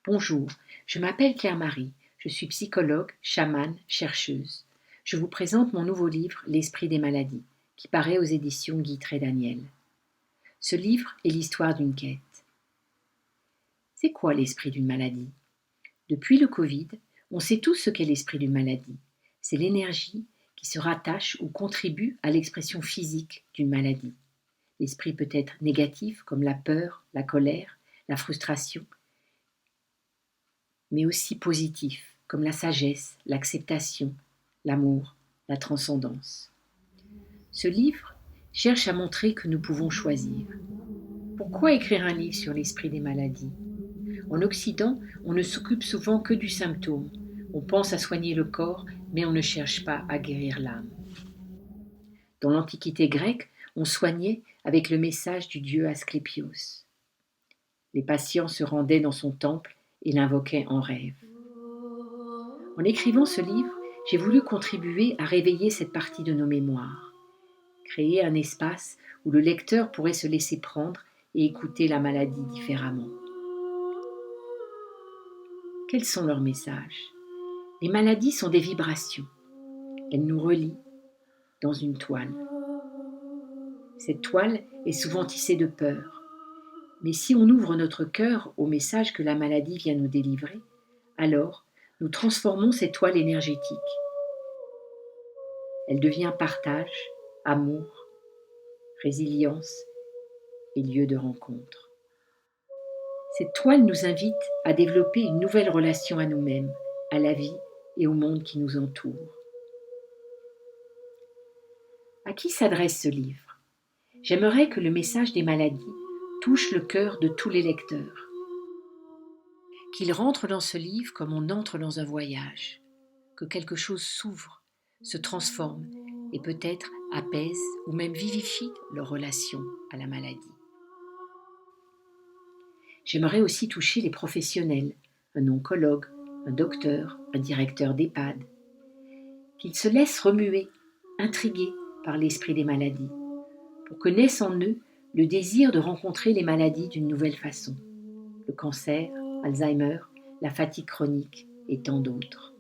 Bonjour, je m'appelle Claire-Marie, je suis psychologue, chamane, chercheuse. Je vous présente mon nouveau livre L'esprit des maladies, qui paraît aux éditions Guy Trédaniel. Ce livre est l'histoire d'une quête. C'est quoi l'esprit d'une maladie? Depuis le Covid, on sait tous ce qu'est l'esprit d'une maladie. C'est l'énergie qui se rattache ou contribue à l'expression physique d'une maladie. L'esprit peut être négatif comme la peur, la colère, la frustration, mais aussi positif, comme la sagesse, l'acceptation, l'amour, la transcendance. Ce livre cherche à montrer que nous pouvons choisir. Pourquoi écrire un livre sur l'esprit des maladies? En Occident, on ne s'occupe souvent que du symptôme. On pense à soigner le corps, mais on ne cherche pas à guérir l'âme. Dans l'Antiquité grecque, on soignait avec le message du dieu Asclépios. Les patients se rendaient dans son temple et l'invoquaient en rêve. En écrivant ce livre, j'ai voulu contribuer à réveiller cette partie de nos mémoires, créer un espace où le lecteur pourrait se laisser prendre et écouter la maladie différemment. Quels sont leurs messages? Les maladies sont des vibrations. Elles nous relient dans une toile. Cette toile est souvent tissée de peur. Mais si on ouvre notre cœur au message que la maladie vient nous délivrer, alors nous transformons cette toile énergétique. Elle devient partage, amour, résilience et lieu de rencontre. Cette toile nous invite à développer une nouvelle relation à nous-mêmes, à la vie et au monde qui nous entoure. À qui s'adresse ce livre? J'aimerais que le message des maladies touche le cœur de tous les lecteurs, qu'ils rentrent dans ce livre comme on entre dans un voyage, que quelque chose s'ouvre, se transforme et peut-être apaise ou même vivifie leur relation à la maladie. J'aimerais aussi toucher les professionnels, un oncologue, un docteur, un directeur d'EHPAD, qu'ils se laissent remuer, intriguer par l'esprit des maladies, pour que naisse en eux le désir de rencontrer les maladies d'une nouvelle façon, le cancer, Alzheimer, la fatigue chronique et tant d'autres.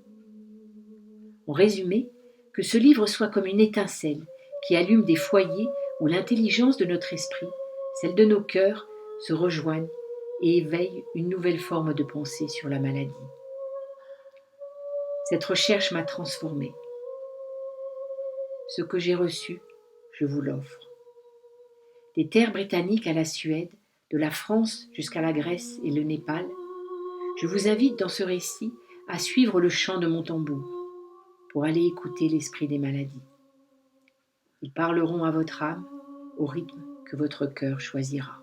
En résumé, que ce livre soit comme une étincelle qui allume des foyers où l'intelligence de notre esprit, celle de nos cœurs, se rejoignent et éveille une nouvelle forme de pensée sur la maladie. Cette recherche m'a transformée. Ce que j'ai reçu, je vous l'offre. Des terres britanniques à la Suède, de la France jusqu'à la Grèce et le Népal, je vous invite dans ce récit à suivre le chant de mon tambour pour aller écouter l'esprit des maladies. Ils parleront à votre âme au rythme que votre cœur choisira.